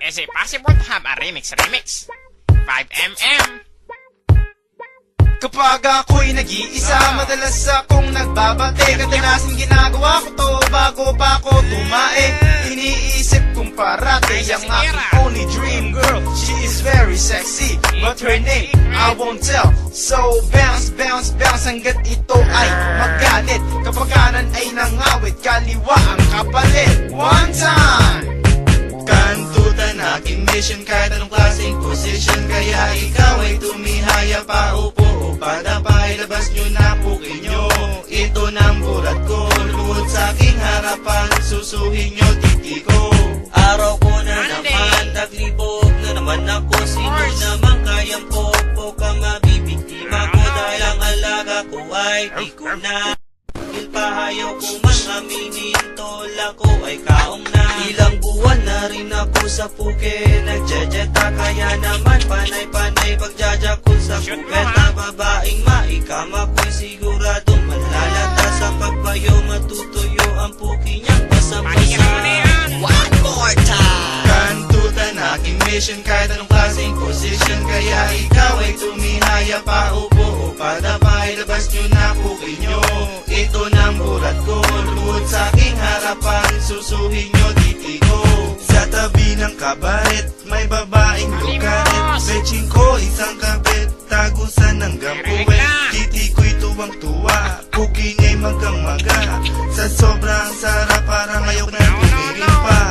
Is it possible to have a remix? 5mm. Kapag ako'y nag-iisa, madalas akong nagbabate. Kadalasan ginagawa ko to bago pa ako tumae. Iniisip kong parate ang aking only dream girl. She is very sexy, but her name I won't tell. So bounce, bounce, bounce hanggat ito ay magalit. Kapag kanan ay nangawit, kaliwa ang kapalit. One time! Kantutan aking mission kahit anong klaseng position. Kaya ikaw ay tumihaya pa, upo o padapa. Ilabas nyo na pukin nyo, ito ng burat ko. Lumuhod sa aking harapan, susuhin nyo titi ko. Araw ko na naman, taglibog na naman ako. Sino naman kayang popo ka mabibiktima ko? Dahil ang alaga ko ay di ko na pahayaw ko man aminin, tola ko ay kaong na. Ilang buwan na rin ako sa puke, nagjajeta. Kaya naman panay-panay pagjajakul sa kupeta. Babaeng maikama ko'y siguradong manlalata. Sa pagpayo matutuyo ang puki niyang basang-basa. One more time! Kantutan aking mission kahit anong klaseng position. Kaya ikaw ay tumihaya pa, upo o padapa. Ilabas nyo na puki nyo, ito ng burat ko. Lumuhod sa aking harapan, susuhin nyo titi ko. Sa tabi ng kabaret, may babaeng lukaret. Betching ko isang kabit, tagusan ng gampuwet. Titi ko'y tuwang-tuwa, puki niya'y magang-maga. Sa sobrang sarap parang ayok na tumingin pa.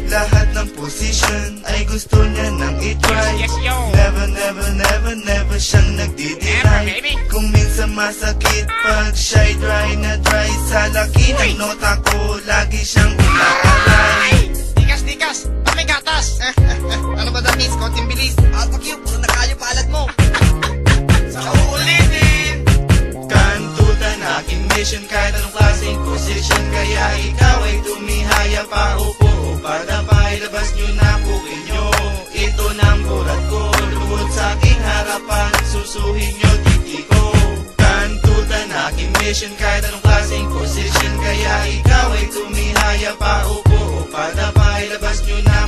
Lahat ng position ay gusto niya nang itry. Never, never, never, never siyang nagdi-deny. Kung minsan masakit pag shy, dry na dry. Sa laki ng nota ko, lagi siyang umaaray. Tikas, may gatas. Ano ba damis? Konting bilis. Fuck you, puro na kayo palad mo. Sa uulitin. Kantutan aking mission kahit anong klaseng position. Kaya ikaw ay tumihaya pa, upo o padapa. Ilabas nyo na pukin nyo, ito ng burat ko. Lumuhod sa aking harapan, susuhin nyo titi ko. Kantutan aking mission kahit anong klaseng position. Kaya ikaw ay tumihaya pa, upo o padapa. Ilabas nyo na